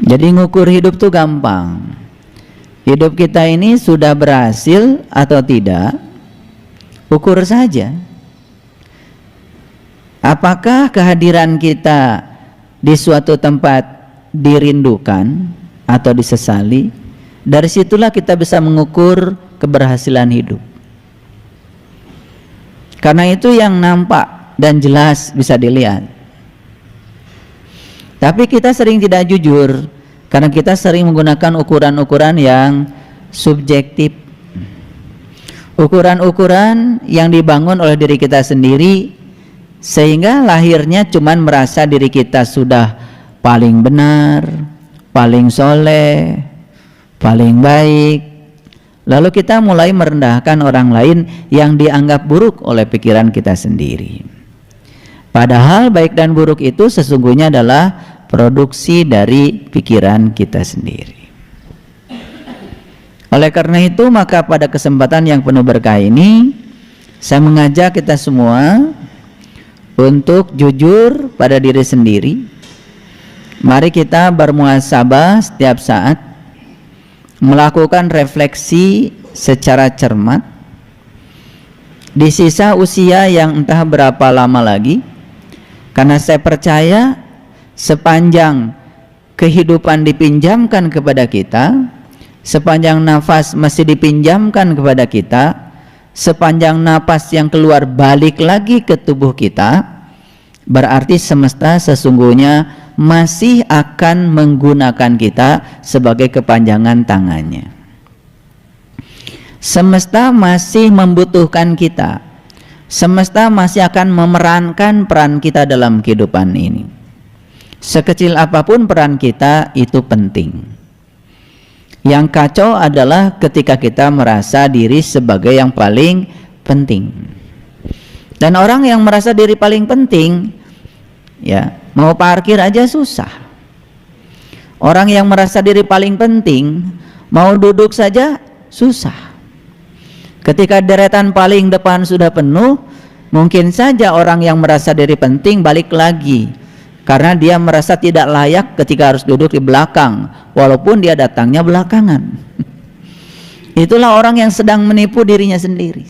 Jadi ngukur hidup tuh gampang. Hidup kita ini sudah berhasil atau tidak, ukur saja. Apakah kehadiran kita di suatu tempat dirindukan atau disesali? Dari situlah kita bisa mengukur keberhasilan hidup. Karena itu yang nampak dan jelas bisa dilihat. Tapi kita sering tidak jujur karena kita sering menggunakan ukuran-ukuran yang subjektif. Ukuran-ukuran yang dibangun oleh diri kita sendiri, sehingga lahirnya cuman merasa diri kita sudah paling benar, paling soleh, paling baik. Lalu kita mulai merendahkan orang lain yang dianggap buruk oleh pikiran kita sendiri. Padahal baik dan buruk itu sesungguhnya adalah produksi dari pikiran kita sendiri. Oleh karena itu, maka pada kesempatan yang penuh berkah ini, saya mengajak kita semua untuk jujur pada diri sendiri. Mari kita bermuhasabah setiap saat, melakukan refleksi secara cermat di sisa usia yang entah berapa lama lagi, karena saya percaya sepanjang kehidupan dipinjamkan kepada kita, sepanjang nafas masih dipinjamkan kepada kita, sepanjang napas yang keluar balik lagi ke tubuh kita, berarti semesta sesungguhnya masih akan menggunakan kita sebagai kepanjangan tangannya. Semesta masih membutuhkan kita. Semesta masih akan memerankan peran kita dalam kehidupan ini. Sekecil apapun peran kita itu penting. Yang kacau adalah ketika kita merasa diri sebagai yang paling penting. Dan orang yang merasa diri paling penting, ya, mau parkir aja susah. Orang yang merasa diri paling penting, mau duduk saja susah. Ketika deretan paling depan sudah penuh, mungkin saja orang yang merasa diri penting balik lagi, karena dia merasa tidak layak ketika harus duduk di belakang, walaupun dia datangnya belakangan. Itulah orang yang sedang menipu dirinya sendiri.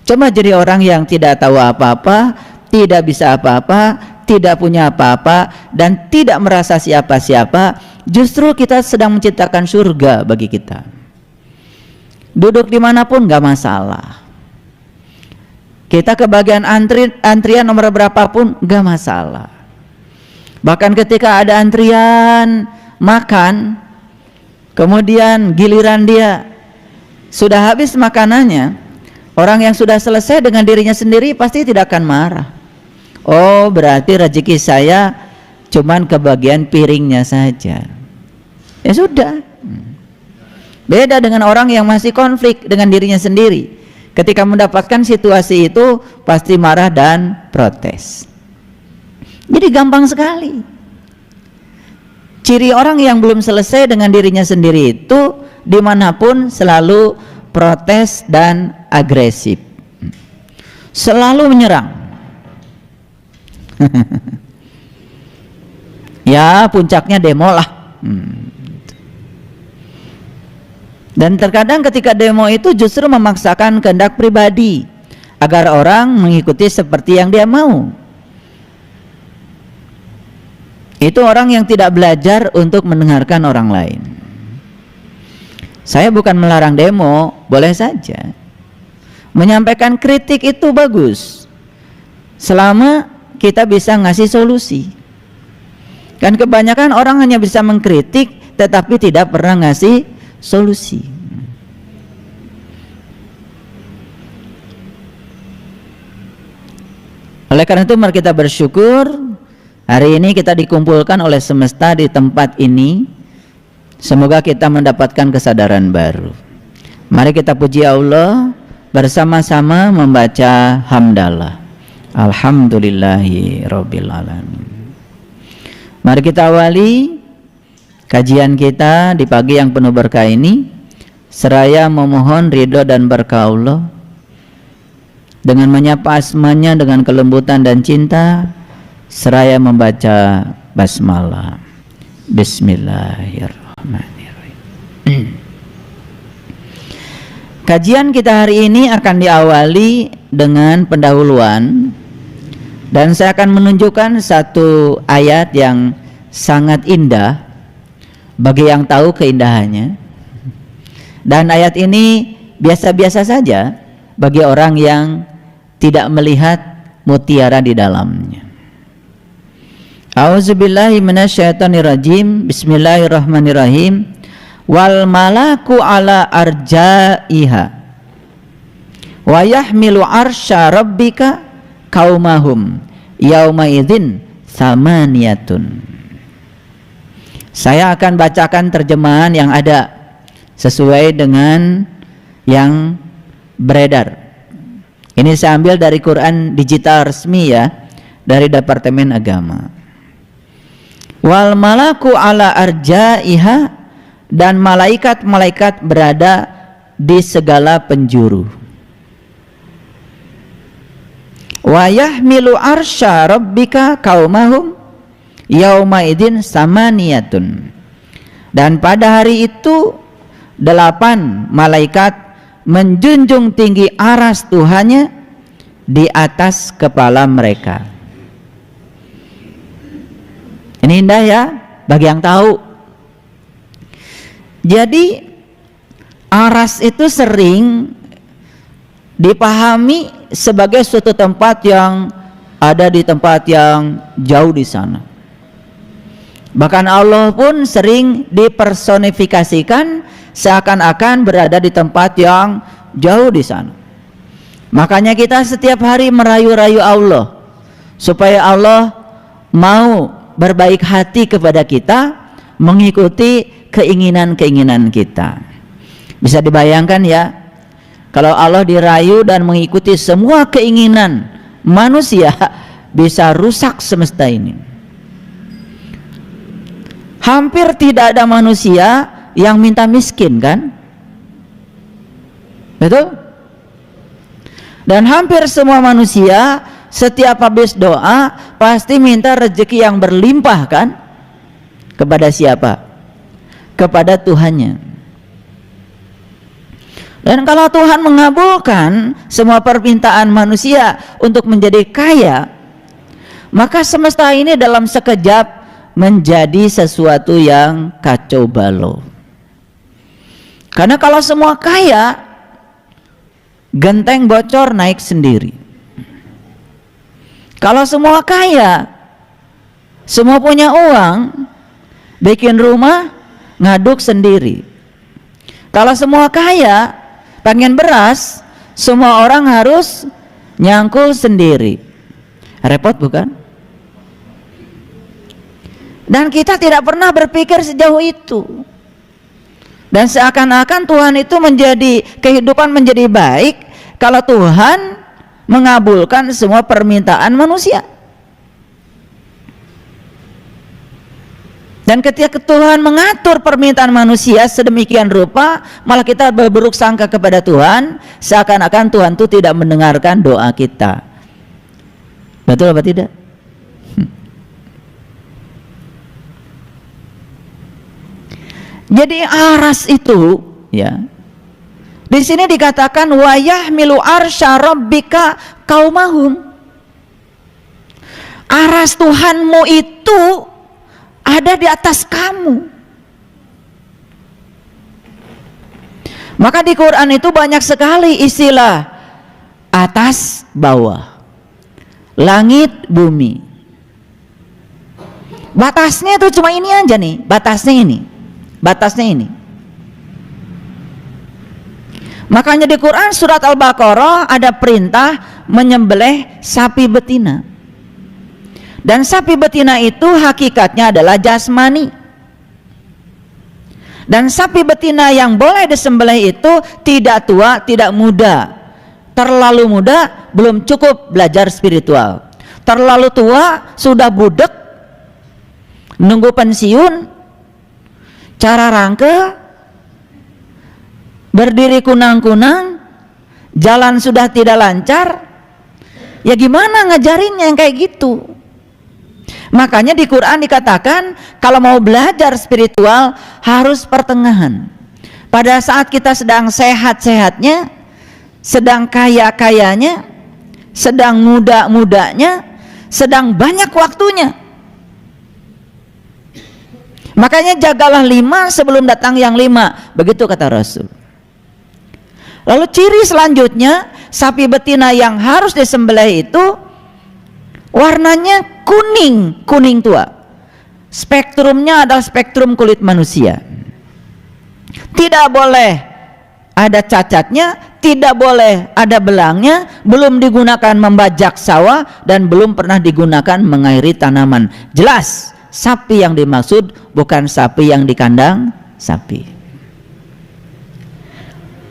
Coba jadi orang yang tidak tahu apa-apa, tidak bisa apa-apa, tidak punya apa-apa, dan tidak merasa siapa-siapa. Justru kita sedang menciptakan surga bagi kita. Duduk dimanapun gak masalah. Kita ke bagian antrian nomor berapapun gak masalah. Bahkan ketika ada antrian makan, kemudian giliran dia sudah habis makanannya, orang yang sudah selesai dengan dirinya sendiri pasti tidak akan marah. Oh, berarti rezeki saya cuman kebagian piringnya saja. Ya sudah. Beda dengan orang yang masih konflik dengan dirinya sendiri. Ketika mendapatkan situasi itu pasti marah dan protes. Jadi gampang sekali. Ciri orang yang belum selesai dengan dirinya sendiri itu dimanapun selalu protes dan agresif. Selalu menyerang. Ya puncaknya demo lah. Dan terkadang ketika demo itu justru memaksakan kehendak pribadi agar orang mengikuti seperti yang dia mau. Itu orang yang tidak belajar untuk mendengarkan orang lain. Saya bukan melarang demo, boleh saja. Menyampaikan kritik itu bagus, selama kita bisa ngasih solusi. Kan kebanyakan orang hanya bisa mengkritik tetapi tidak pernah ngasih solusi. Oleh karena itu mari kita bersyukur hari ini kita dikumpulkan oleh semesta di tempat ini. Semoga kita mendapatkan kesadaran baru. Mari kita puji Allah bersama-sama membaca hamdalah. Alhamdulillahi rabbil alamin. Mari kita awali kajian kita di pagi yang penuh berkah ini, seraya memohon ridho dan berkah Allah, dengan menyapa asmanya dengan kelembutan dan cinta, seraya membaca basmalah. Bismillahirrahmanirrahim. Kajian kita hari ini akan diawali dengan pendahuluan, dan saya akan menunjukkan satu ayat yang sangat indah bagi yang tahu keindahannya. Dan ayat ini biasa-biasa saja bagi orang yang tidak melihat mutiara di dalamnya. A'udzubillahi minasyaitonirrajim. Bismillahirrahmanirrahim. Wal malaku ala arjaiha wa yahmilu arsya rabbika qaumahum yauma idzin samaniyatun. Saya akan bacakan terjemahan yang ada sesuai dengan yang beredar. Ini saya ambil dari Quran digital resmi ya, dari Departemen Agama. Wal malaku ala arjaiha, dan malaikat-malaikat berada di segala penjuru. Wa yahmilu arsya rabbika qaumahum yauma idzin samaniyatun. Dan pada hari itu 8 malaikat menjunjung tinggi aras Tuhannya di atas kepala mereka. Ini indah ya bagi yang tahu. Jadi aras itu sering dipahami sebagai suatu tempat yang ada di tempat yang jauh di sana. Bahkan Allah pun sering dipersonifikasikan seakan-akan berada di tempat yang jauh di sana. Makanya kita setiap hari merayu-rayu Allah supaya Allah mau berbaik hati kepada kita, mengikuti keinginan-keinginan kita. Bisa dibayangkan ya, kalau Allah dirayu dan mengikuti semua keinginan manusia, bisa rusak semesta ini. Hampir tidak ada manusia yang minta miskin, kan? Betul? Dan hampir semua manusia setiap habis doa pasti minta rezeki yang berlimpah, kan? Kepada siapa? Kepada Tuhannya. Dan kalau Tuhan mengabulkan semua permintaan manusia untuk menjadi kaya, maka semesta ini dalam sekejap menjadi sesuatu yang kacau balau. Karena kalau semua kaya, genteng bocor naik sendiri. Kalau semua kaya, semua punya uang, bikin rumah ngaduk sendiri. Kalau semua kaya, pengen beras, semua orang harus nyangkul sendiri. Repot bukan? Dan kita tidak pernah berpikir sejauh itu. Dan seakan-akan Tuhan itu menjadi, kehidupan menjadi baik kalau Tuhan mengabulkan semua permintaan manusia. Dan ketika Tuhan mengatur permintaan manusia sedemikian rupa, malah kita berburuk sangka kepada Tuhan, seakan-akan Tuhan itu tidak mendengarkan doa kita. Betul apa tidak? Jadi aras itu, ya, di sini dikatakan wa yahmilu arsya rabbika qaumahum. Aras Tuhanmu itu ada di atas kamu. Maka di Quran itu banyak sekali istilah atas bawah, langit bumi. Batasnya itu cuma ini aja nih, batasnya ini. Makanya di Quran surat Al-Baqarah ada perintah menyembelih sapi betina. Dan sapi betina itu hakikatnya adalah jasmani. Dan sapi betina yang boleh disembelih itu tidak tua, tidak muda. Terlalu muda belum cukup belajar spiritual. Terlalu tua sudah budek, nunggu pensiun, cara rangke, berdiri kunang-kunang, jalan sudah tidak lancar. Ya gimana ngajarinnya yang kayak gitu? Makanya di Quran dikatakan kalau mau belajar spiritual harus pertengahan. Pada saat kita sedang sehat-sehatnya, sedang kaya-kayanya, sedang muda-mudanya, sedang banyak waktunya. Makanya jagalah 5 sebelum datang yang 5, begitu kata Rasul. Lalu ciri selanjutnya, sapi betina yang harus disembelih itu warnanya kuning, kuning tua. Spektrumnya adalah spektrum kulit manusia. Tidak boleh ada cacatnya, tidak boleh ada belangnya, belum digunakan membajak sawah, dan belum pernah digunakan mengairi tanaman. Jelas sapi yang dimaksud bukan sapi yang di kandang sapi.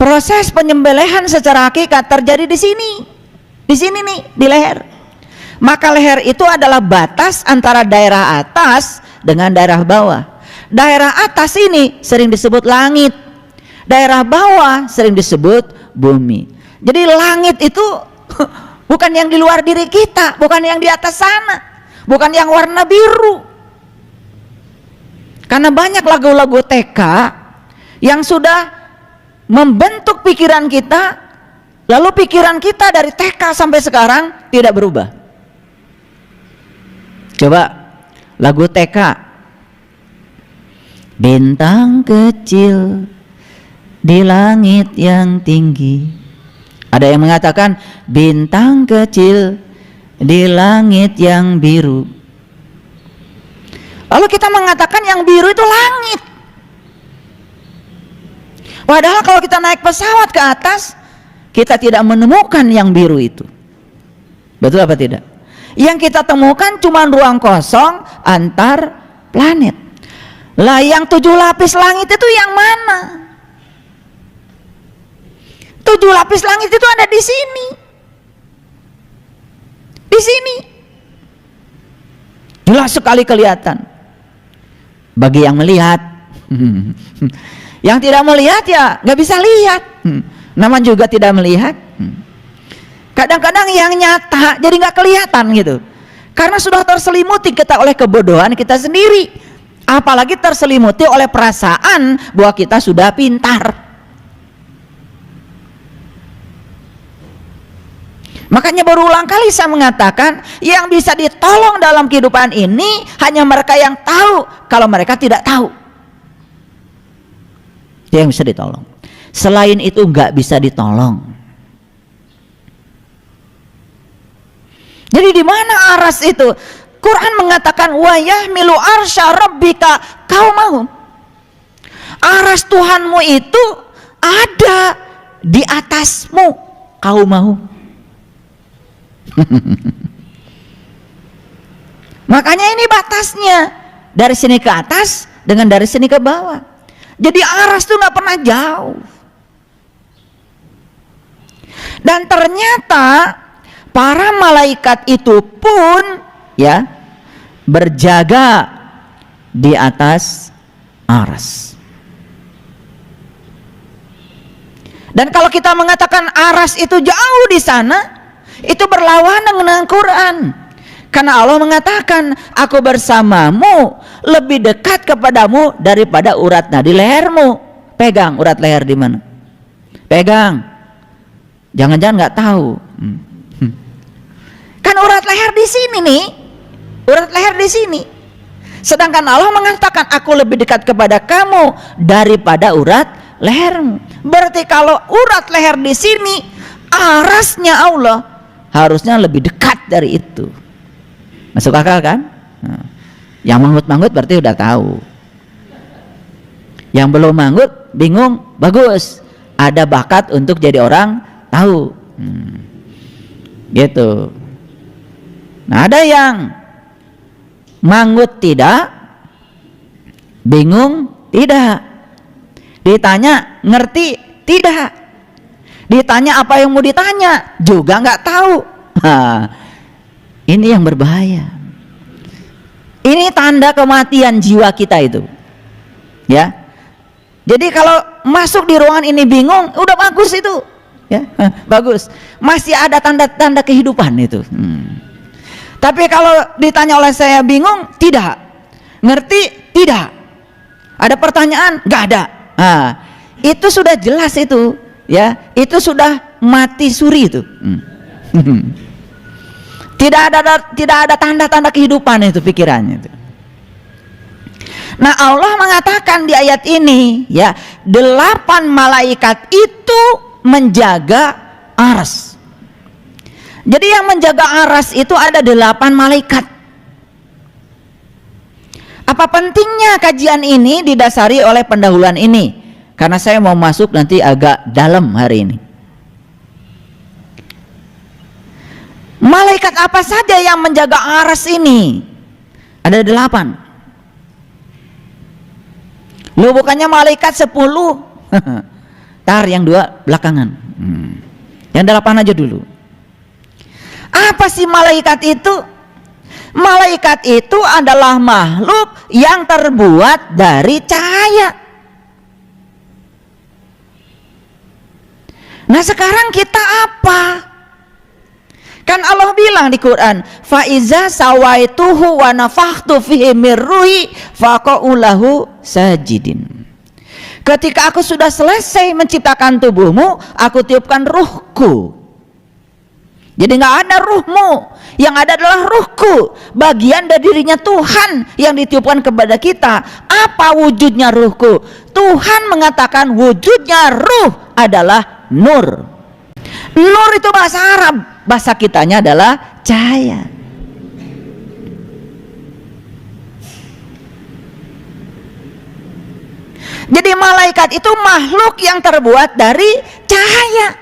Proses penyembelihan secara hakikat terjadi di sini nih, di leher. Maka leher itu adalah batas antara daerah atas dengan daerah bawah. Daerah atas ini sering disebut langit, daerah bawah sering disebut bumi. Jadi langit itu bukan yang di luar diri kita, bukan yang di atas sana, bukan yang warna biru. Karena banyak lagu-lagu TK yang sudah membentuk pikiran kita, lalu pikiran kita dari TK sampai sekarang tidak berubah. Coba lagu TK, bintang kecil di langit yang tinggi. Ada yang mengatakan bintang kecil di langit yang biru. Lalu kita mengatakan yang biru itu langit. Padahal kalau kita naik pesawat ke atas, kita tidak menemukan yang biru itu. Betul apa tidak? Yang kita temukan cuma ruang kosong antar planet. Lah yang 7 lapis langit itu yang mana? 7 lapis langit itu ada di sini. Di sini. Jelas sekali kelihatan. Bagi yang melihat. Yang tidak melihat ya nggak bisa lihat. Nama juga tidak melihat. Kadang-kadang yang nyata jadi nggak kelihatan gitu. Karena sudah terselimuti kita oleh kebodohan kita sendiri. Apalagi terselimuti oleh perasaan bahwa kita sudah pintar. Makanya berulang kali saya mengatakan yang bisa ditolong dalam kehidupan ini hanya mereka yang tahu. Kalau mereka tidak tahu, dia yang bisa ditolong. Selain itu nggak bisa ditolong. Jadi di mana aras itu? Quran mengatakan wa yahmilu arsya rabbika qaumahum. Aras Tuhanmu itu ada di atasmu, qaumahum. Makanya ini batasnya, dari sini ke atas dengan dari sini ke bawah. Jadi aras itu nggak pernah jauh. Dan ternyata para malaikat itu pun ya berjaga di atas aras. Dan kalau kita mengatakan aras itu jauh di sana, itu berlawanan dengan Quran. Karena Allah mengatakan, aku bersamamu, lebih dekat kepadamu daripada urat nadi lehermu. Pegang urat leher di mana? Pegang. Jangan-jangan nggak tahu. Kan urat leher di sini nih. Urat leher di sini. Sedangkan Allah mengatakan, aku lebih dekat kepada kamu daripada urat lehermu. Berarti kalau urat leher di sini, arasnya Allah harusnya lebih dekat dari itu. Masuk akal kan? Nah, yang manggut-manggut berarti udah tahu. Yang belum manggut bingung, bagus. Ada bakat untuk jadi orang tahu. Gitu. Nah, ada yang manggut tidak, bingung tidak. Ditanya ngerti tidak. Ditanya apa yang mau ditanya juga nggak tahu. Nah, ini yang berbahaya. Ini tanda kematian jiwa kita itu. Ya. Jadi kalau masuk di ruangan ini bingung, udah bagus itu. Ya, bagus. Masih ada tanda-tanda kehidupan itu. Tapi kalau ditanya oleh saya bingung, tidak. Ngerti? Tidak. Ada pertanyaan? Nggak ada. Nah, itu sudah jelas itu, ya. Itu sudah mati suri itu. Tidak ada tanda-tanda kehidupan itu pikirannya itu. Nah, Allah mengatakan di ayat ini, ya, 8 malaikat itu menjaga aras. Jadi yang menjaga aras itu ada 8 malaikat. Apa pentingnya kajian ini didasari oleh pendahuluan ini? Karena saya mau masuk nanti agak dalam hari ini. Malaikat apa saja yang menjaga aras ini? Ada 8. Loh, bukannya malaikat 10? Tar, yang 2 belakangan. Yang 8 aja dulu. Apa sih malaikat itu? Malaikat itu adalah makhluk yang terbuat dari cahaya. Nah, sekarang kita apa? Kan Allah bilang di Quran, fa iza sawaituhu wa nafakhtu fihi mir ruhi faqa'u lahu sajidin. Ketika aku sudah selesai menciptakan tubuhmu, aku tiupkan ruhku. Jadi nggak ada ruhmu, yang ada adalah ruhku, bagian dari dirinya Tuhan yang ditiupkan kepada kita. Apa wujudnya ruhku? Tuhan mengatakan wujudnya ruh adalah nur. Nur itu bahasa Arab, bahasa kitanya adalah cahaya. Jadi malaikat itu makhluk yang terbuat dari cahaya.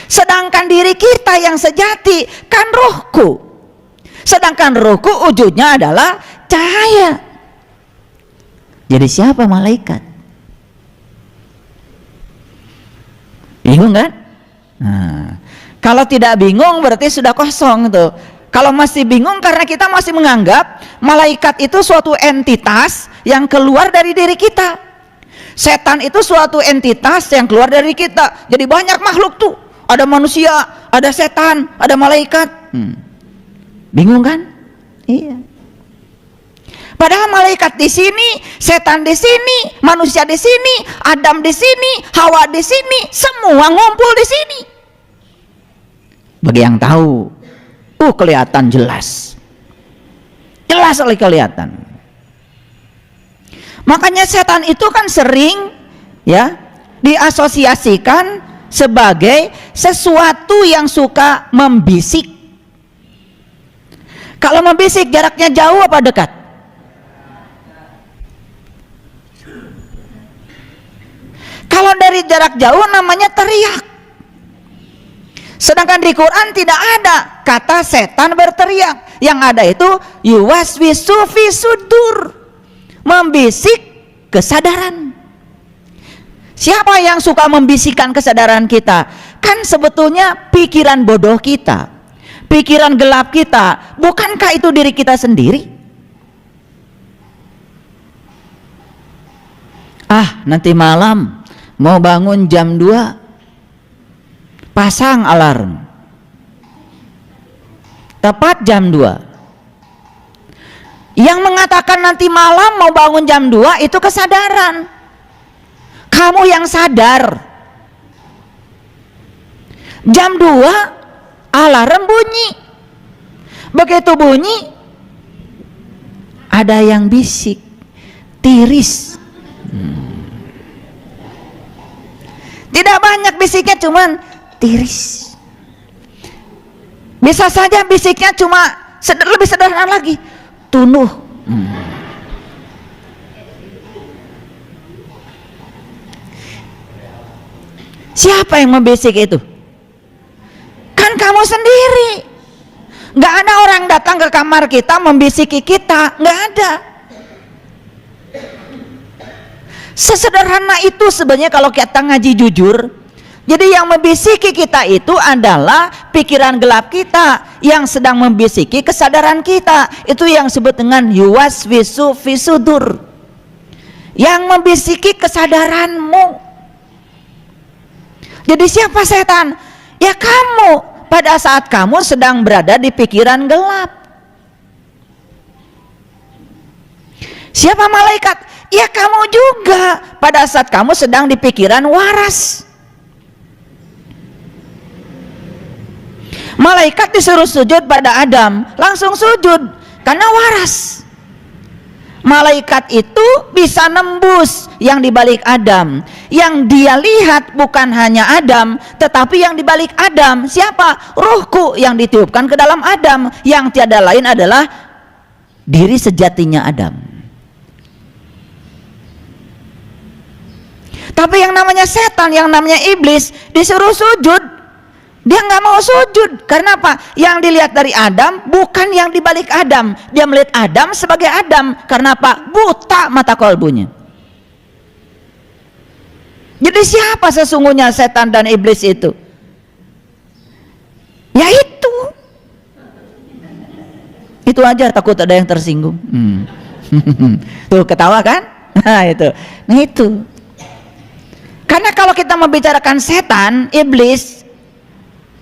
Sedangkan diri kita yang sejati kan ruhku. Sedangkan ruhku wujudnya adalah cahaya. Jadi siapa malaikat? Bingung kan? Nah, kalau tidak bingung berarti sudah kosong tuh. Kalau masih bingung karena kita masih menganggap malaikat itu suatu entitas yang keluar dari diri kita. Setan itu suatu entitas yang keluar dari kita. Jadi banyak makhluk tuh. Ada manusia, ada setan, ada malaikat. Bingung kan? Iya. Padahal malaikat di sini, setan di sini, manusia di sini, Adam di sini, Hawa di sini, semua ngumpul di sini. Bagi yang tahu, kelihatan jelas. Jelas sekali kelihatan. Makanya setan itu kan sering, ya, diasosiasikan sebagai sesuatu yang suka membisik. Kalau membisik jaraknya jauh apa dekat? Kalau dari jarak jauh namanya teriak. Sedangkan di Quran tidak ada kata setan berteriak. Yang ada itu yuwaswisu fi sudur, membisik kesadaran. Siapa yang suka membisikkan kesadaran kita? Kan sebetulnya pikiran bodoh kita, pikiran gelap kita. Bukankah itu diri kita sendiri? Nanti malam mau bangun jam 2, pasang alarm tepat jam 2. Yang mengatakan nanti malam mau bangun jam 2 itu kesadaran. Kamu yang sadar. Jam 2 alarm bunyi. Begitu bunyi ada yang bisik tiris. Tidak banyak bisiknya, cuman tiris. Bisa saja bisiknya cuma lebih sederhana lagi, tunuh. Siapa yang membisik itu? Kan kamu sendiri. Nggak ada orang datang ke kamar kita membisiki kita, nggak ada. Sesederhana itu sebenarnya kalau kita ngaji jujur. Jadi yang membisiki kita itu adalah pikiran gelap kita yang sedang membisiki kesadaran kita. Itu yang disebut dengan yuwaswisu fi sudur, yang membisiki kesadaranmu. Jadi siapa setan? Ya kamu. pada saat kamu sedang berada di pikiran gelap. Siapa malaikat? Ya kamu juga pada saat kamu sedang di pikiran waras. Malaikat disuruh sujud pada Adam, langsung sujud karena waras. Malaikat itu bisa nembus yang dibalik Adam. Yang dia lihat bukan hanya Adam, tetapi yang dibalik Adam siapa? Ruhku yang ditiupkan ke dalam Adam, yang tiada lain adalah diri sejatinya Adam. Tapi yang namanya setan, yang namanya iblis disuruh sujud, dia nggak mau sujud. Karena apa? Yang dilihat dari Adam bukan yang dibalik Adam. Dia melihat Adam sebagai Adam. Karena apa? Buta mata kolbunya. Jadi siapa sesungguhnya setan dan iblis itu? Ya itu. Itu aja, takut ada yang tersinggung. Tuh ketawa kan? Nah itu. Nah itu. Karena kalau kita membicarakan setan, iblis,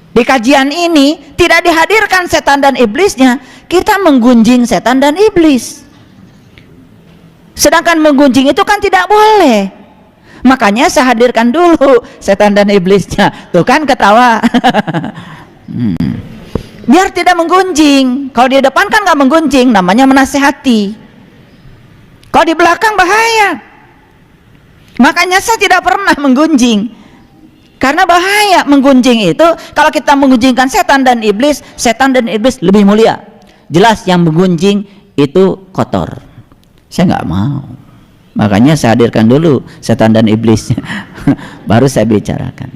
di kajian ini tidak dihadirkan setan dan iblisnya, kita menggunjing setan dan iblis. Sedangkan menggunjing itu kan tidak boleh. Makanya saya hadirkan dulu setan dan iblisnya. Tuh kan ketawa. Biar tidak menggunjing. Kalau di depan kan nggak menggunjing, namanya menasehati. Kalau di belakang bahaya. Makanya saya tidak pernah menggunjing, karena bahaya menggunjing itu. Kalau kita menggunjingkan setan dan iblis lebih mulia. Jelas yang menggunjing itu kotor. Saya nggak mau. Makanya saya hadirkan dulu setan dan iblis, baru saya bicarakan.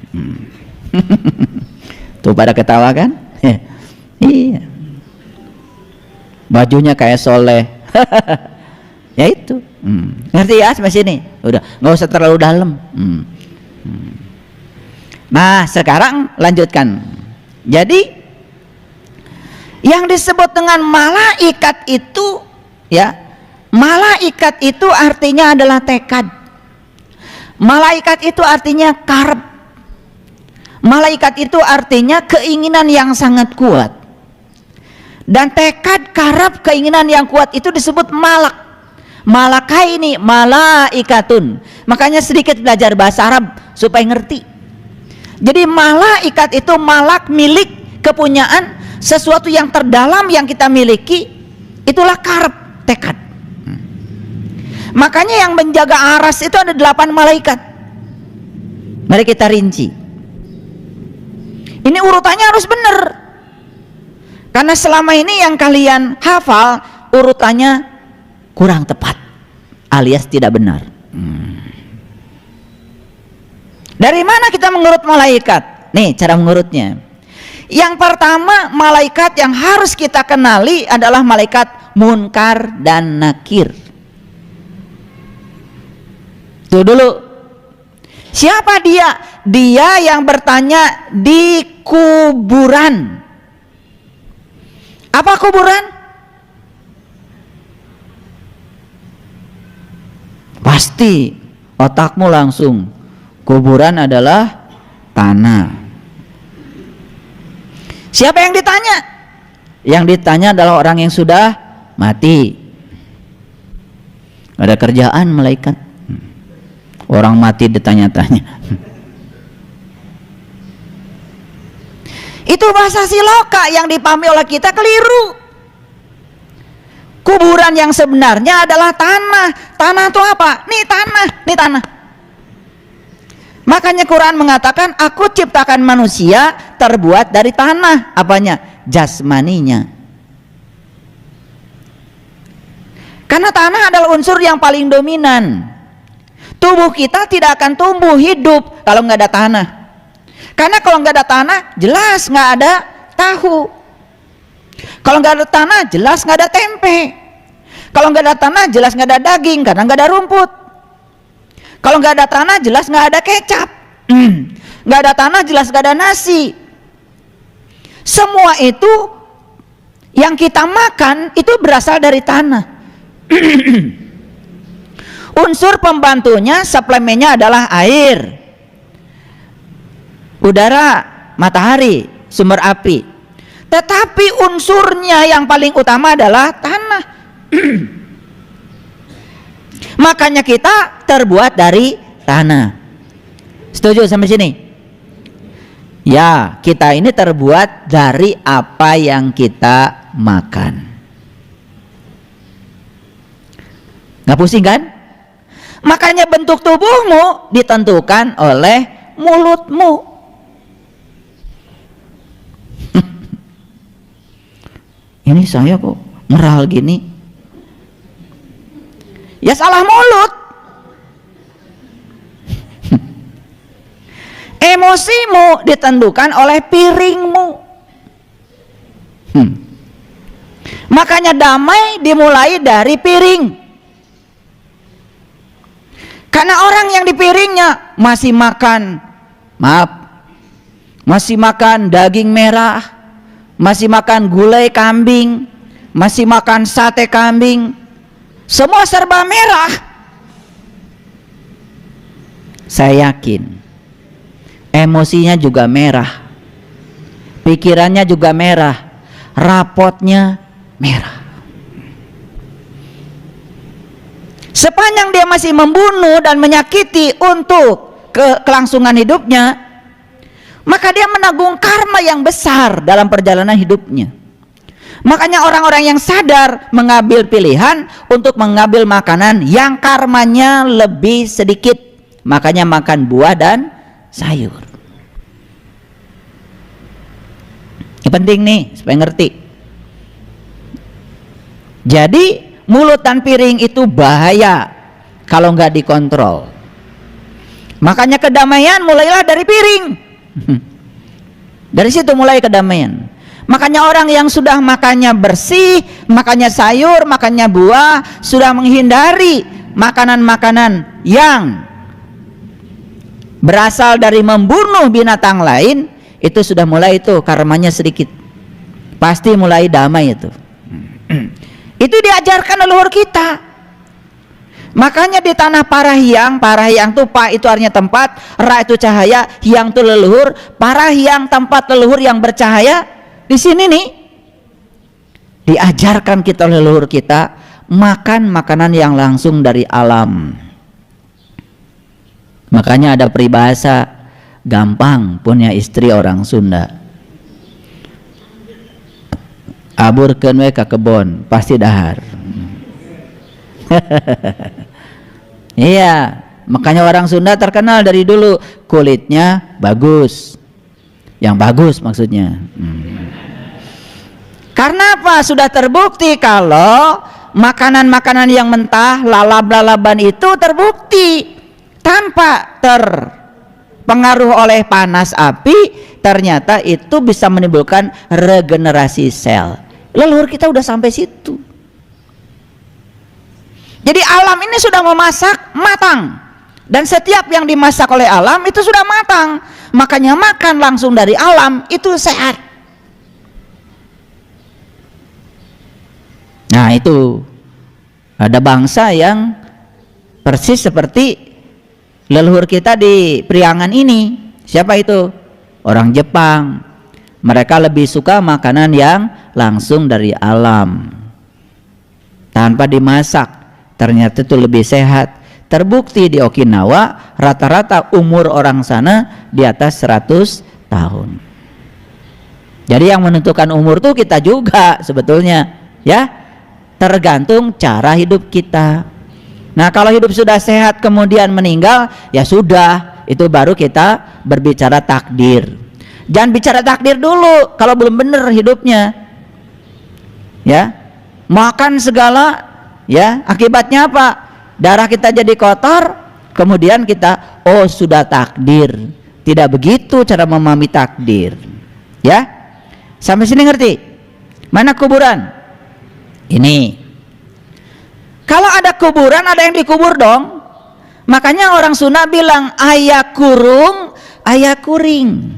Tuh pada ketawa kan? Iya. Bajunya kayak soleh. Ya itu. Ngerti ya sampai sini? Udah, nggak usah terlalu dalam. Nah sekarang lanjutkan. Jadi yang disebut dengan malaikat itu, ya, malaikat itu artinya adalah tekad. Malaikat itu artinya karep. Malaikat itu artinya keinginan yang sangat kuat. Dan tekad, karep, keinginan yang kuat itu disebut malak. Malakaini malaikatun. Makanya sedikit belajar bahasa Arab supaya ngerti. Jadi malaikat itu malak, milik, kepunyaan, sesuatu yang terdalam yang kita miliki. Itulah karep, tekad. Makanya yang menjaga aras itu ada 8 malaikat. Mari kita rinci. Ini urutannya harus benar. Karena selama ini yang kalian hafal urutannya kurang tepat alias tidak benar. Dari mana kita mengurut malaikat? Nih cara mengurutnya. Yang pertama, malaikat yang harus kita kenali adalah malaikat Munkar dan Nakir. Tuh dulu. Siapa dia? Dia yang bertanya di kuburan. Apa kuburan? Pasti otakmu langsung, kuburan adalah tanah. Siapa yang ditanya? Yang ditanya adalah orang yang sudah mati. Ada kerjaan malaikat. Orang mati ditanya-tanya. Itu bahasa siloka yang dipahami oleh kita keliru. Kuburan yang sebenarnya adalah tanah. Tanah itu apa? Nih tanah, nih tanah. Makanya Quran mengatakan, aku ciptakan manusia terbuat dari tanah. Apanya? Jasmaninya. Karena tanah adalah unsur yang paling dominan. Tubuh kita tidak akan tumbuh hidup kalau nggak ada tanah. Karena kalau nggak ada tanah, jelas nggak ada tahu. Kalau nggak ada tanah, jelas nggak ada tempe. Kalau nggak ada tanah, jelas nggak ada daging karena nggak ada rumput. Kalau nggak ada tanah, jelas nggak ada kecap. Nggak ada tanah, jelas nggak ada nasi. Semua itu yang kita makan itu berasal dari tanah. Unsur pembantunya, suplemennya adalah air, udara, matahari. sumber api. Tetapi unsurnya yang paling utama adalah tanah. Makanya kita terbuat dari tanah. Setuju sampai sini? Ya, kita ini terbuat dari apa yang kita makan. Nggak pusing kan? Makanya bentuk tubuhmu ditentukan oleh mulutmu. Ini saya kok ngeral gini. Ya salah mulut. Emosimu ditentukan oleh piringmu. Makanya damai dimulai dari piring. Karena orang yang di piringnya masih makan, masih makan daging merah, masih makan gulai kambing, masih makan sate kambing, semua serba merah. Saya yakin emosinya juga merah, pikirannya juga merah, rapotnya merah. Sepanjang dia masih membunuh dan menyakiti untuk kelangsungan hidupnya, maka dia menanggung karma yang besar dalam perjalanan hidupnya. Makanya orang-orang yang sadar mengambil pilihan untuk mengambil makanan yang karmanya lebih sedikit. Makanya makan buah dan sayur. Ini penting nih supaya ngerti. Jadi mulut dan piring itu bahaya kalau nggak dikontrol. Makanya kedamaian mulailah dari piring. Dari situ mulai kedamaian. Makanya orang yang sudah makannya bersih, makannya sayur, makannya buah, sudah menghindari makanan-makanan yang berasal dari membunuh binatang lain, itu sudah mulai itu karmanya sedikit. Pasti mulai damai itu. Itu diajarkan leluhur kita. Makanya di tanah Parahyang itu pa itu artinya tempat, ra itu cahaya, hyang itu leluhur, Parahyang tempat leluhur yang bercahaya. Di sini nih diajarkan kita leluhur kita makan makanan yang langsung dari alam. Makanya ada peribahasa, gampang punya istri orang Sunda. Aburkeun we ka kebon pasti dahar. Iya, makanya orang Sunda terkenal dari dulu kulitnya bagus. Yang bagus maksudnya. Karena apa? Sudah terbukti kalau makanan-makanan yang mentah, lalab-lalaban itu terbukti tanpa terpengaruh oleh panas api, ternyata itu bisa menimbulkan regenerasi sel. Leluhur kita udah sampai situ. Jadi alam ini sudah memasak matang, dan setiap yang dimasak oleh alam itu sudah matang. Makanya makan langsung dari alam itu sehat. Nah itu ada bangsa yang persis seperti leluhur kita di Priangan ini. Siapa itu? Orang Jepang. Mereka lebih suka makanan yang langsung dari alam, tanpa dimasak. Ternyata itu lebih sehat. Terbukti di Okinawa rata-rata umur orang sana di atas 100 tahun. Jadi yang menentukan umur tuh kita juga sebetulnya, ya. Tergantung cara hidup kita. Nah kalau hidup sudah sehat kemudian meninggal, ya sudah, itu baru kita berbicara takdir. Jangan bicara takdir dulu kalau belum benar hidupnya, ya. Makan segala, ya, akibatnya apa? Darah kita jadi kotor, kemudian kita, oh sudah takdir. Tidak begitu cara memahami takdir, ya. Sampai sini ngerti? Mana kuburan? Ini kalau ada kuburan, ada yang dikubur dong. Makanya orang Sunda bilang aya kurung, aya kuring.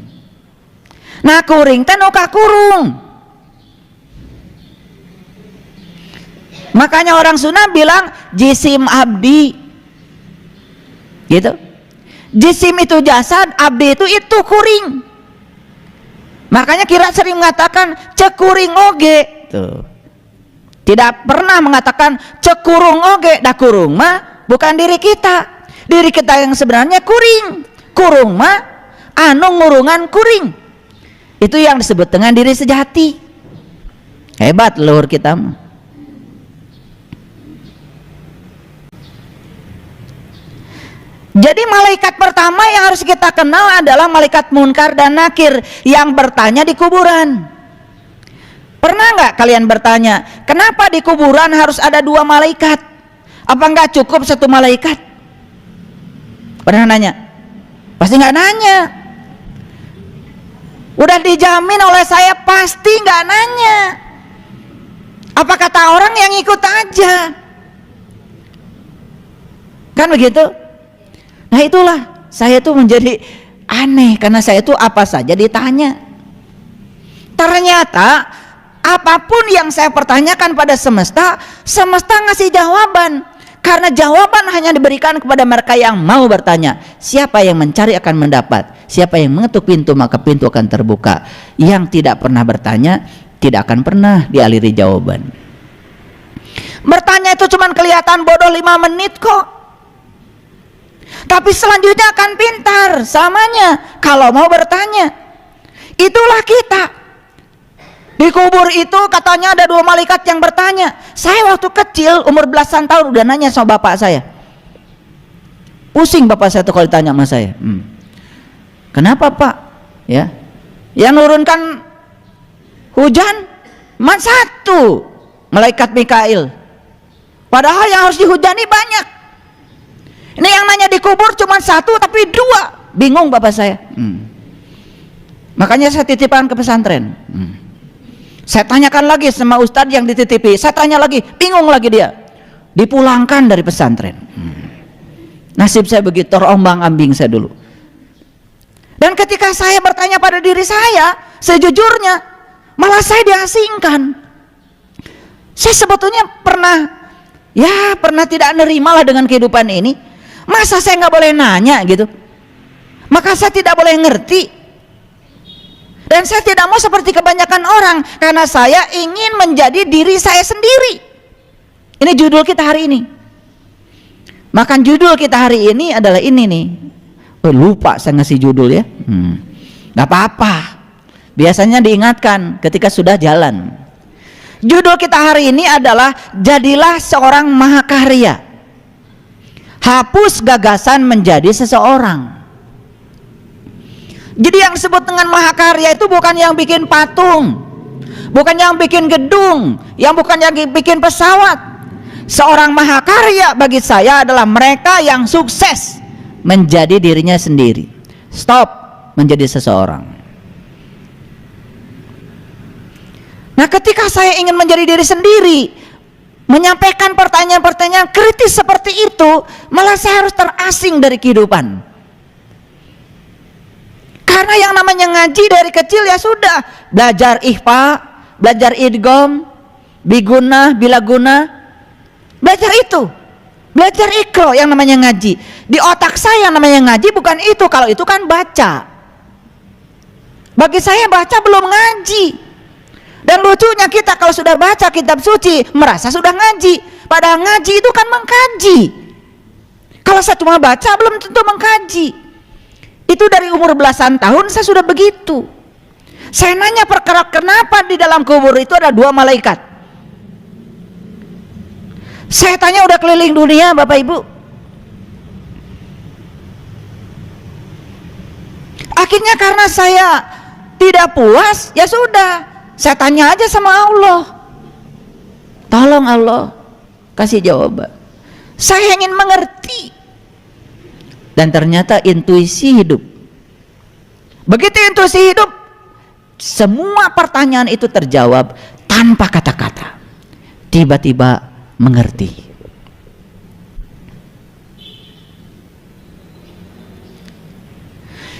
Nah kuring teh nu kakurung. Makanya orang Sunda bilang jisim abdi, gitu. Jisim itu jasad, abdi itu kuring. Makanya Kira sering mengatakan cekuring oge tuh. Tidak pernah mengatakan cekurung oge, dah kurung mah bukan diri kita. Diri kita yang sebenarnya kuring. Kurung mah anu ngurungan kuring. Itu yang disebut dengan diri sejati. Hebat leluhur kita mah. Jadi malaikat pertama yang harus kita kenal adalah malaikat Munkar dan Nakir yang bertanya di kuburan. Pernah nggak kalian bertanya, kenapa di kuburan harus ada 2 malaikat? Apa nggak cukup 1 malaikat? Pernah nanya? Pasti nggak nanya. Udah dijamin oleh saya pasti nggak nanya. Apa kata orang yang ikut aja? Kan begitu? Nah itulah saya tuh menjadi aneh karena saya tuh apa saja ditanya. Ternyata apapun yang saya pertanyakan pada semesta, semesta ngasih jawaban. Karena jawaban hanya diberikan kepada mereka yang mau bertanya. Siapa yang mencari akan mendapat. Siapa yang mengetuk pintu maka pintu akan terbuka. Yang tidak pernah bertanya tidak akan pernah dialiri jawaban. Bertanya itu cuma kelihatan bodoh 5 menit kok. Tapi selanjutnya akan pintar samanya kalau mau bertanya. Itulah kita. Di kubur itu katanya ada 2 malaikat yang bertanya. Saya waktu kecil umur belasan tahun udah nanya sama bapak saya. Pusing bapak saya tuh kalau ditanya sama saya. Kenapa pak? Ya, yang nurunkan hujan cuma 1, malaikat Mikail. Padahal yang harus dihujani banyak. Ini yang nanya di kubur cuma 1 tapi 2. Bingung bapak saya. Makanya saya titipkan ke pesantren. Saya tanyakan lagi sama ustadz yang dititipi. Saya tanya lagi, bingung lagi dia. Dipulangkan dari pesantren. Nasib saya begitu, terombang-ambing saya dulu. Dan ketika saya bertanya pada diri saya, sejujurnya malah saya diasingkan. Saya sebetulnya pernah tidak nerima lah dengan kehidupan ini. Masa saya nggak boleh nanya gitu? Maka saya tidak boleh ngerti. Dan saya tidak mau seperti kebanyakan orang, karena saya ingin menjadi diri saya sendiri. Ini judul kita hari ini. Makan judul kita hari ini adalah ini nih. Lupa saya ngasih judul ya. Gak apa-apa. Biasanya diingatkan ketika sudah jalan. Judul kita hari ini adalah jadilah seorang mahakarya. Hapus gagasan menjadi seseorang. Jadi yang disebut dengan mahakarya itu bukan yang bikin patung, bukan yang bikin gedung, yang bukan yang bikin pesawat. Seorang mahakarya bagi saya adalah mereka yang sukses menjadi dirinya sendiri. Stop menjadi seseorang. Nah, ketika saya ingin menjadi diri sendiri, menyampaikan pertanyaan-pertanyaan kritis seperti itu, malah saya harus terasing dari kehidupan. Karena yang namanya ngaji dari kecil ya sudah, belajar ikhfa, belajar idgham, bigunah, bilaguna, belajar itu, belajar iqra yang namanya ngaji. Di otak saya yang namanya ngaji bukan itu, kalau itu kan baca. Bagi saya baca belum ngaji. Dan lucunya kita kalau sudah baca kitab suci merasa sudah ngaji, padahal ngaji itu kan mengkaji. Kalau saya cuma baca belum tentu mengkaji. Itu dari umur belasan tahun saya sudah begitu. Saya nanya perkara kenapa di dalam kubur itu ada 2 malaikat. Saya tanya udah keliling dunia Bapak Ibu. Akhirnya karena saya tidak puas, ya sudah, saya tanya aja sama Allah. Tolong Allah kasih jawaban. Saya ingin mengerti. Dan ternyata intuisi hidup. Begitu intuisi hidup, semua pertanyaan itu terjawab tanpa kata-kata. Tiba-tiba mengerti.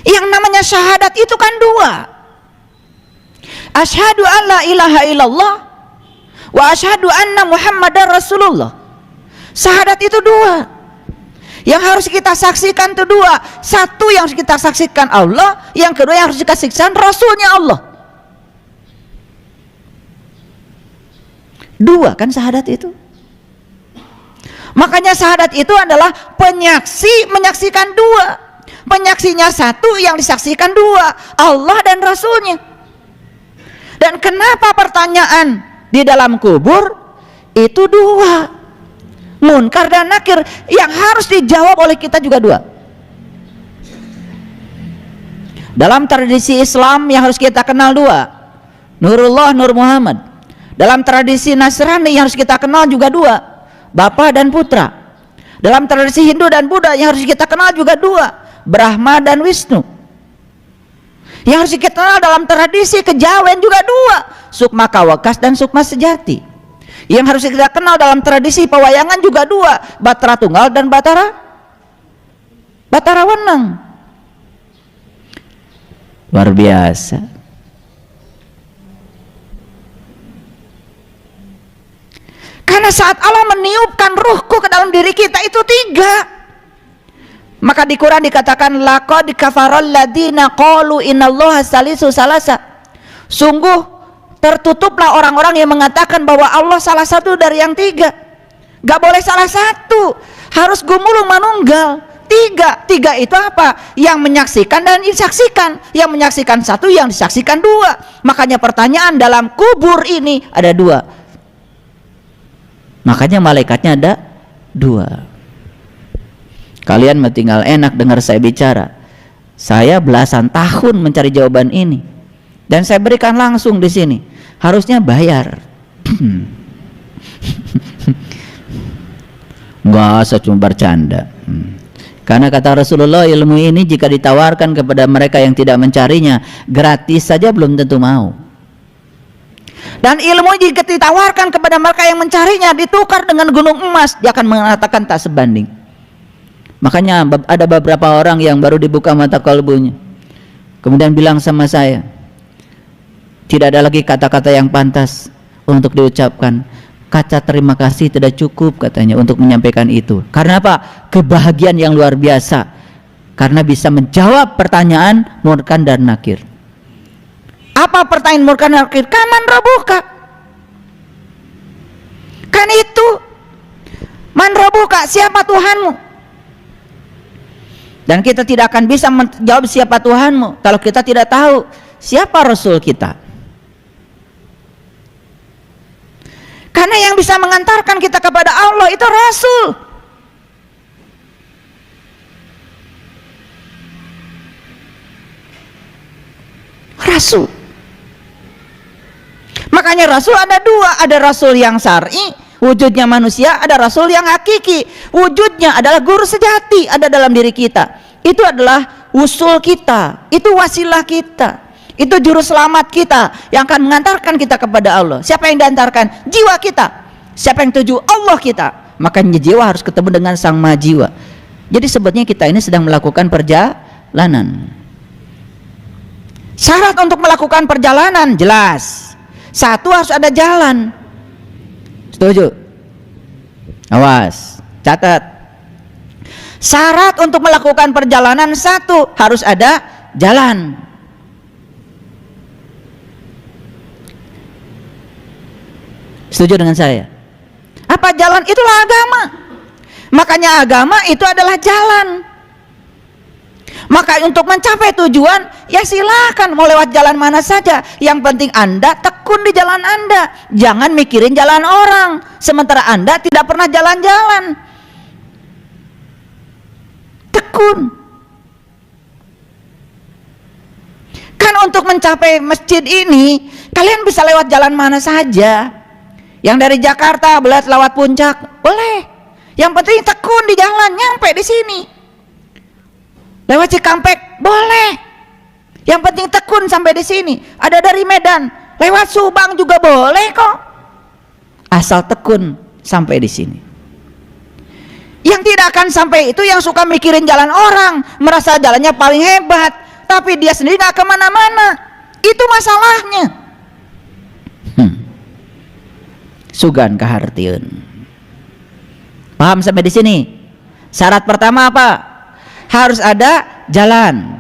Yang namanya syahadat itu kan 2. Asyhadu an la ilaha illallah wa asyhadu anna Muhammadar Rasulullah. Syahadat itu 2. Yang harus kita saksikan itu 2. Satu yang harus kita saksikan Allah, yang kedua yang harus kita saksikan Rasulnya Allah. Dua kan syahadat itu. Makanya syahadat itu adalah penyaksi menyaksikan dua. Penyaksinya satu, yang disaksikan dua, Allah dan Rasulnya. Dan kenapa pertanyaan di dalam kubur itu dua, munkar dan nakir, yang harus dijawab oleh kita juga dua. Dalam tradisi Islam yang harus kita kenal dua, Nurullah, Nur Muhammad. Dalam tradisi Nasrani yang harus kita kenal juga dua, Bapa dan Putra. Dalam tradisi Hindu dan Buddha yang harus kita kenal juga dua, Brahma dan Wisnu. Yang harus kita kenal dalam tradisi Kejawen juga dua, Sukma Kawakas dan Sukma Sejati. Yang harus kita kenal dalam tradisi pewayangan juga dua, Batara Tunggal dan Batara Wenang. Luar biasa. Karena saat Allah meniupkan ruhku ke dalam diri kita itu tiga. Maka di Quran dikatakan laqad kafaral ladina qalu innallaha salisu salasa. Sungguh tertutuplah orang-orang yang mengatakan bahwa Allah salah satu dari yang tiga. Gak boleh salah satu, harus gumulung manunggal. Tiga. Tiga itu apa? Yang menyaksikan dan disaksikan. Yang menyaksikan satu, yang disaksikan dua. Makanya pertanyaan dalam kubur ini ada dua. Makanya malaikatnya ada dua. Kalian tinggal enak dengar saya bicara. Saya belasan tahun mencari jawaban ini, dan saya berikan langsung di sini. Harusnya bayar. Nggak usah cuma bercanda. Karena kata Rasulullah, ilmu ini jika ditawarkan kepada mereka yang tidak mencarinya, gratis saja belum tentu mau. Dan ilmu jika ditawarkan kepada mereka yang mencarinya, ditukar dengan gunung emas, dia akan mengatakan tak sebanding. Makanya ada beberapa orang yang baru dibuka mata kalbunya, kemudian bilang sama saya, tidak ada lagi kata-kata yang pantas untuk diucapkan. Kata terima kasih tidak cukup katanya untuk menyampaikan itu. Karena apa? Kebahagiaan yang luar biasa, karena bisa menjawab pertanyaan munkar dan nakir. Apa pertanyaan munkar dan nakir? Kaman rabuka. Kan itu man rabuka, siapa Tuhanmu? Dan kita tidak akan bisa menjawab siapa Tuhanmu kalau kita tidak tahu siapa Rasul kita. Karena yang bisa mengantarkan kita kepada Allah itu Rasul. Rasul. Makanya Rasul ada dua, ada Rasul yang syar'i, wujudnya manusia, ada Rasul yang hakiki, wujudnya adalah guru sejati, ada dalam diri kita. Itu adalah usul kita, itu wasilah kita, itu juru selamat kita yang akan mengantarkan kita kepada Allah. Siapa yang diantarkan? Jiwa kita. Siapa yang tuju? Allah kita. Makanya jiwa harus ketemu dengan sang maha jiwa. Jadi sebetulnya kita ini sedang melakukan perjalanan. Syarat untuk melakukan perjalanan jelas. Satu, harus ada jalan. Setuju? Awas, catat. Syarat untuk melakukan perjalanan satu, harus ada jalan. Setuju dengan saya? Apa jalan? Itulah agama. Makanya agama itu adalah jalan. Maka untuk mencapai tujuan, ya silakan mau lewat jalan mana saja. Yang penting Anda tekun di jalan Anda. Jangan mikirin jalan orang, sementara Anda tidak pernah jalan-jalan. Tekun. Kan untuk mencapai masjid ini, kalian bisa lewat jalan mana saja. Yang dari Jakarta lewat Puncak, boleh. Yang penting tekun di jalan, nyampe di sini. Lewat Cikampek, boleh. Yang penting tekun sampai di sini. Ada dari Medan, lewat Subang juga boleh kok. Asal tekun sampai di sini. Yang tidak akan sampai itu yang suka mikirin jalan orang, merasa jalannya paling hebat, tapi dia sendiri nggak kemana-mana. Itu masalahnya. Sugan kahartieun. Paham sampai di sini? Syarat pertama apa? Harus ada jalan.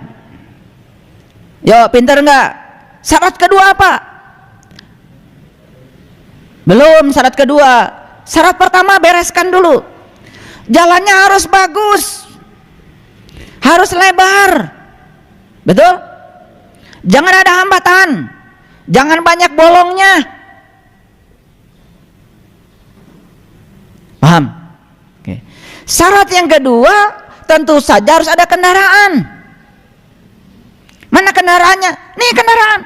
Yo, pinter enggak? Syarat kedua apa? Belum syarat kedua. Syarat pertama bereskan dulu. Jalannya harus bagus, harus lebar, betul? Jangan ada hambatan, jangan banyak bolongnya. Paham? Oke. Syarat yang kedua, tentu saja harus ada kendaraan. Mana kendaraannya? Nih kendaraan.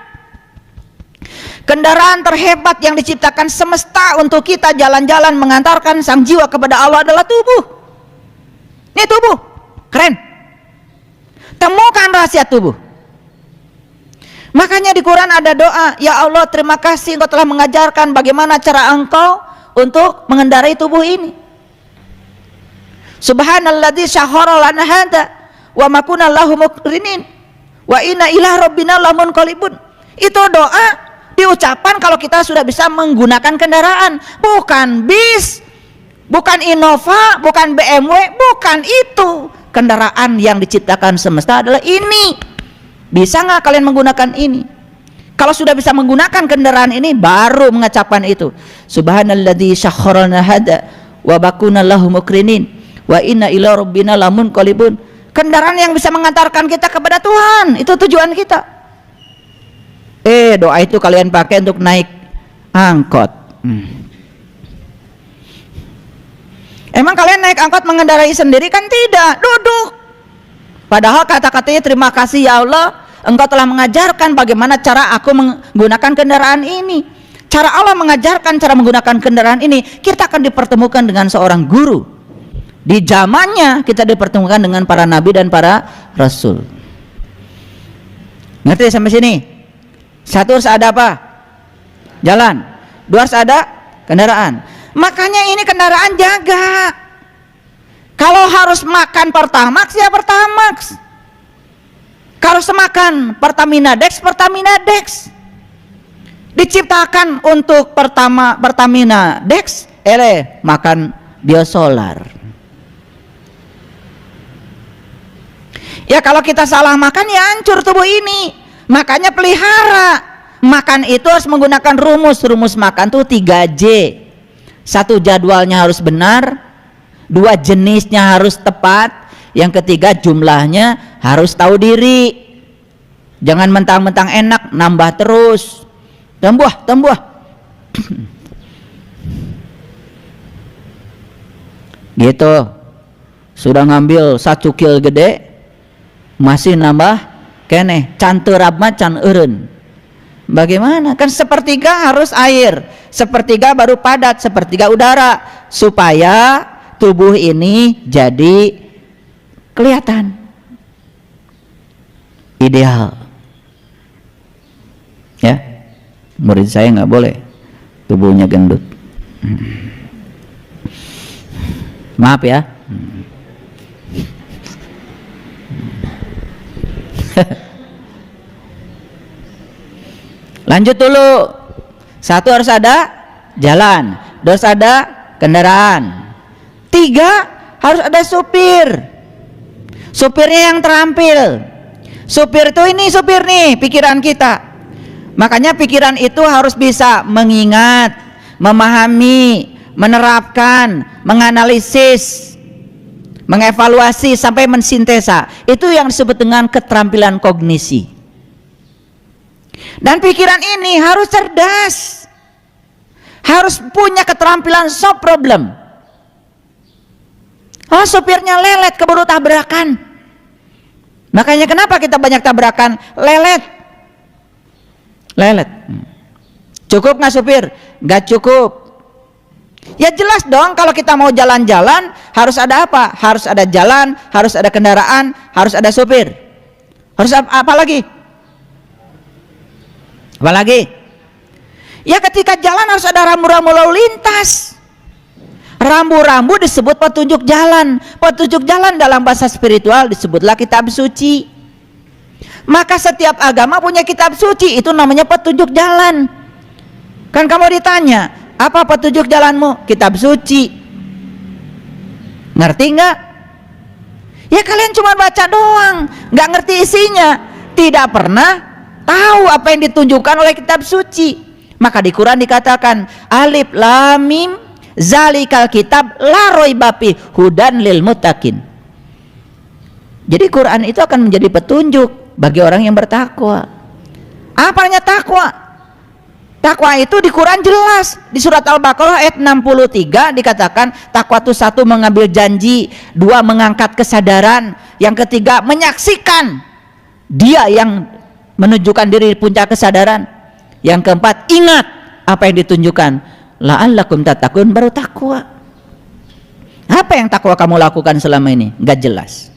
Kendaraan terhebat yang diciptakan semesta untuk kita jalan-jalan mengantarkan sang jiwa kepada Allah adalah tubuh. Ini tubuh, keren. Temukan rahasia tubuh. Makanya di Quran ada doa, ya Allah terima kasih Engkau telah mengajarkan bagaimana cara Engkau untuk mengendarai tubuh ini. Subhanalladzi syahhara lana hada wa ma kunna lahu muqrinin wa inna ila rabbina lamunqalibun. Itu doa diucapkan kalau kita sudah bisa menggunakan kendaraan, bukan bis, bukan Innova, bukan BMW, bukan itu. Kendaraan yang diciptakan semesta adalah ini. Bisa nggak kalian menggunakan ini? Kalau sudah bisa menggunakan kendaraan ini, baru mengucapkan itu. Subhanalladzi syahhara lana hada wa bakunna lahu muqrinin wa inna ila rabbina lamunqalibun. Kendaraan yang bisa mengantarkan kita kepada Tuhan, itu tujuan kita. Doa itu kalian pakai untuk naik angkot. Emang kalian naik angkot mengendarai sendiri? Kan tidak, duduk. Padahal kata-katanya terima kasih ya Allah, Engkau telah mengajarkan bagaimana cara aku menggunakan kendaraan ini. Cara Allah mengajarkan cara menggunakan kendaraan ini, kita akan dipertemukan dengan seorang guru. Di zamannya kita dipertemukan dengan para nabi dan para rasul. Ngerti sampai sini? Satu harus ada apa? Jalan. Dua harus ada kendaraan. Makanya ini kendaraan jaga. Kalau harus makan Pertamax ya Pertamax. Kalau semakan Pertamina Dex, Pertamina Dex. Diciptakan untuk Pertamina Dex, makan biosolar. Ya kalau kita salah makan ya hancur tubuh ini. Makanya pelihara. Makan itu harus menggunakan rumus makan tuh 3J. Satu, jadwalnya harus benar. Dua, jenisnya harus tepat. Yang ketiga, jumlahnya harus tahu diri. Jangan mentang-mentang enak nambah terus. Tambah gitu. Sudah ngambil 1 kil gede, masih nambah keneh, can teurap mah can eureun. Bagaimana? Kan sepertiga harus air, sepertiga baru padat, sepertiga udara, supaya tubuh ini jadi kelihatan ideal. Ya, murid saya nggak boleh tubuhnya gendut. Maaf ya. Lanjut dulu. Satu, harus ada jalan. Dua, harus ada kendaraan. Tiga, harus ada supir. Supirnya yang terampil. Supir itu ini supir nih pikiran kita. Makanya pikiran itu harus bisa mengingat, memahami, menerapkan, menganalisis, mengevaluasi sampai mensintesa. Itu yang disebut dengan keterampilan kognisi. Dan pikiran ini harus cerdas, harus punya keterampilan solve problem. Oh, supirnya lelet keburu tabrakan. Makanya kenapa kita banyak tabrakan? Lelet. Cukup nggak supir? Nggak cukup. Ya jelas dong, kalau kita mau jalan-jalan harus ada apa? Harus ada jalan, harus ada kendaraan, harus ada supir. Harus apa lagi? Apa lagi? Ya ketika jalan harus ada rambu-rambu lalu lintas. Rambu-rambu disebut petunjuk jalan. Petunjuk jalan dalam bahasa spiritual disebutlah kitab suci. Maka setiap agama punya kitab suci, itu namanya petunjuk jalan. Kan kamu ditanya, apa petunjuk jalanmu? Kitab suci. Ngerti nggak? Ya kalian cuma baca doang, nggak ngerti isinya, tidak pernah tahu apa yang ditunjukkan oleh kitab suci. Maka di Quran dikatakan alif lam mim zalikal kitab la raiba fi hudan lil muttaqin. Jadi Quran itu akan menjadi petunjuk bagi orang yang bertakwa. Apanya takwa? Takwa itu di Quran jelas. Di surat Al-Baqarah ayat 63 dikatakan takwa itu satu mengambil janji, dua mengangkat kesadaran, yang ketiga menyaksikan dia yang menunjukkan diri puncak kesadaran, yang keempat ingat apa yang ditunjukkan, la'allakum tattaqun, baru takwa. Apa yang takwa kamu lakukan selama ini? Enggak jelas.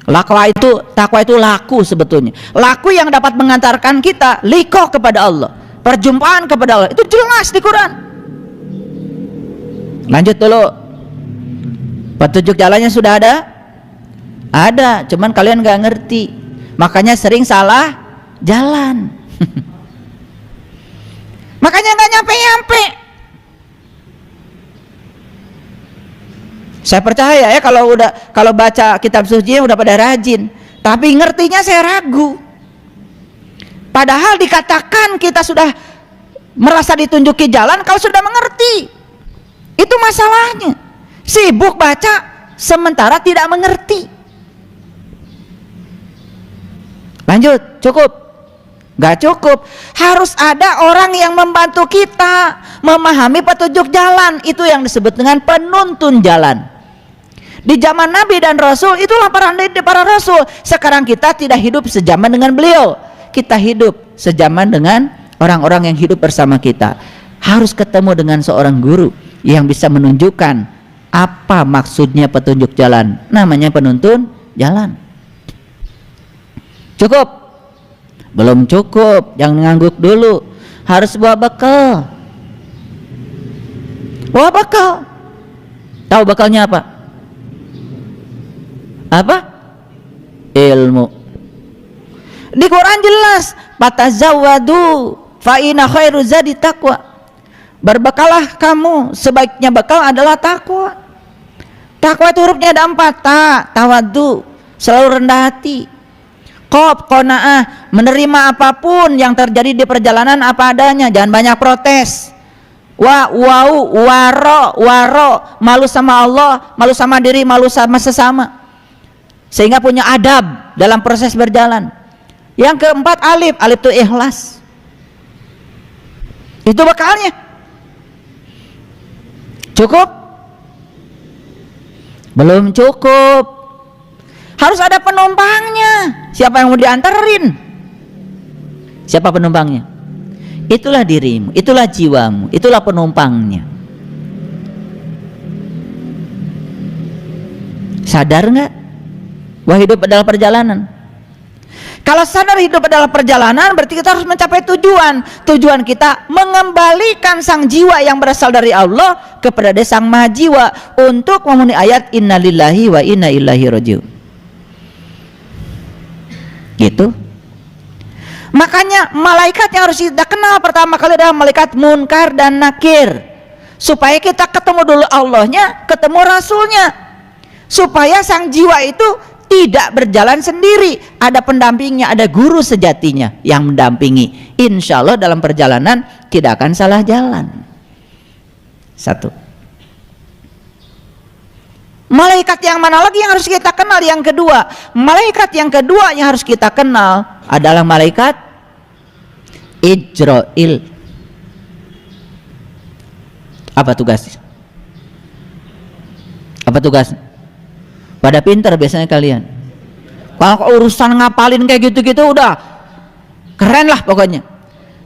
Takwa itu laku sebetulnya. Laku yang dapat mengantarkan kita liqah kepada Allah, perjumpaan kepada Allah. Itu jelas di Quran. Lanjut dulu. Petunjuk jalannya sudah ada? Ada, cuman kalian nggak ngerti. Makanya sering salah jalan. Makanya nggak nyampe-nyampe. Saya percaya ya kalau baca kitab suci udah pada rajin, tapi ngertinya saya ragu. Padahal dikatakan kita sudah merasa ditunjuki jalan kalau sudah mengerti. Itu masalahnya. Sibuk baca sementara tidak mengerti. Lanjut, cukup? Gak cukup. Harus ada orang yang membantu kita memahami petunjuk jalan. Itu yang disebut dengan penuntun jalan. Di zaman Nabi dan Rasul itulah para Rasul. Sekarang kita tidak hidup sejaman dengan beliau. Kita hidup sejaman dengan orang-orang yang hidup bersama kita. Harus ketemu dengan seorang guru yang bisa menunjukkan apa maksudnya petunjuk jalan. Namanya penuntun jalan. Cukup? Belum cukup, jangan ngangguk dulu. Harus bawa bekal. Bawa bekal. Tahu bekalnya apa? Apa? Ilmu. Di Quran jelas, fatazawwadu fa inna khairu zadi taqwa. Berbekalah kamu, sebaiknya bekal adalah takwa. Takwa itu hurufnya ada 4, tawaddu, selalu rendah hati. Qaf, qanaah, menerima apapun yang terjadi di perjalanan apa adanya, jangan banyak protes. Waro, malu sama Allah, malu sama diri, malu sama sesama. Sehingga punya adab dalam proses berjalan. Yang keempat alif itu ikhlas. Itu bekalnya. Cukup? Belum cukup. Harus ada penumpangnya. Siapa yang mau diantarin? Siapa penumpangnya? Itulah dirimu, itulah jiwamu, itulah penumpangnya. Sadar nggak? Wah, hidup adalah perjalanan. Kalau sadar hidup adalah perjalanan, berarti kita harus mencapai tujuan. Tujuan kita mengembalikan sang jiwa yang berasal dari Allah kepada sang maha jiwa untuk memenuhi ayat innalillahi wa inna ilaihi rajiun. Gitu. Makanya malaikat yang harus kita kenal pertama kali adalah malaikat Munkar dan Nakir, supaya kita ketemu dulu Allahnya, ketemu Rasulnya, supaya sang jiwa itu tidak berjalan sendiri, ada pendampingnya, ada guru sejatinya yang mendampingi. Insya Allah dalam perjalanan tidak akan salah jalan. Satu. Malaikat yang mana lagi yang harus kita kenal? Yang kedua, malaikat yang kedua yang harus kita kenal adalah malaikat Ijrail. Apa tugasnya? Apa tugasnya? Pada pintar biasanya kalian. Kalau urusan ngapalin kayak gitu-gitu udah keren lah pokoknya.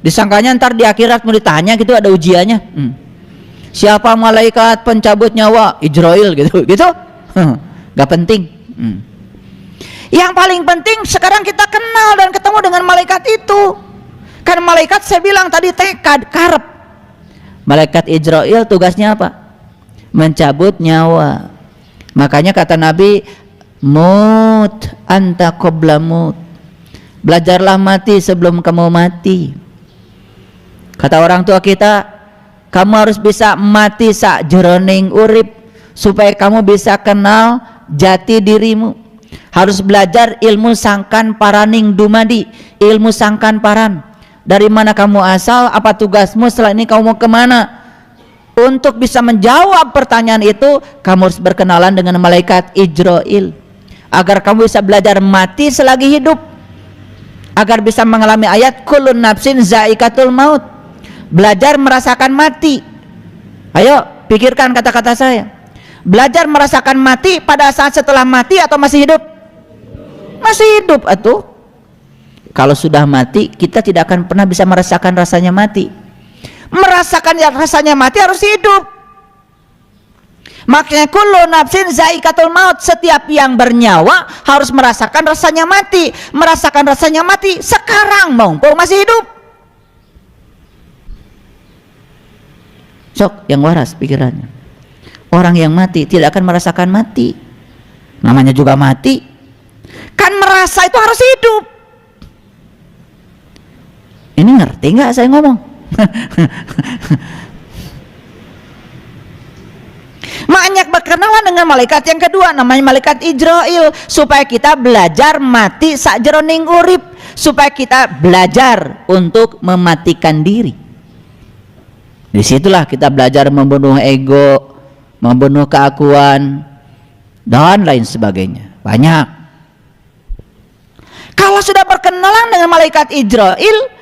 Disangkanya ntar di akhirat mau ditanya gitu, ada ujiannya. Siapa malaikat pencabut nyawa? Ijrail gitu. Gak penting. Yang paling penting sekarang kita kenal dan ketemu dengan malaikat itu. Kan malaikat saya bilang tadi tekad, karep. Malaikat Ijrail tugasnya apa? Mencabut nyawa. Makanya kata Nabi, mut anta qabla mut. Belajarlah mati sebelum kamu mati. Kata orang tua kita, kamu harus bisa mati sak jroning urip supaya kamu bisa kenal jati dirimu. Harus belajar ilmu sangkan paraning dumadi, ilmu sangkan paran. Dari mana kamu asal? Apa tugasmu? Setelah ini kamu mau kemana? Untuk bisa menjawab pertanyaan itu, kamu harus berkenalan dengan malaikat Ijrail, agar kamu bisa belajar mati selagi hidup, agar bisa mengalami ayat kullun nafsin zaikatul maut, belajar merasakan mati. Ayo pikirkan kata-kata saya. Belajar merasakan mati pada saat setelah mati atau masih hidup? Masih hidup atuh. Kalau sudah mati, kita tidak akan pernah bisa merasakan rasanya mati. Merasakan rasanya mati harus hidup. Makanya kullu nafsin zaikatul maut, setiap yang bernyawa harus merasakan rasanya mati. Merasakan rasanya mati sekarang mumpung masih hidup. Sok yang waras pikirannya. Orang yang mati tidak akan merasakan mati. Namanya juga mati. Kan merasa itu harus hidup. Ini ngerti nggak saya ngomong? Makanya berkenalan dengan malaikat yang kedua, namanya malaikat Ijrail, supaya kita belajar mati sakjroning urip, supaya kita belajar untuk mematikan diri. Disitulah kita belajar membunuh ego, membunuh keakuan, dan lain sebagainya. Banyak. Kalau sudah berkenalan dengan malaikat Ijrail,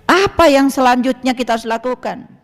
apa yang selanjutnya kita harus lakukan?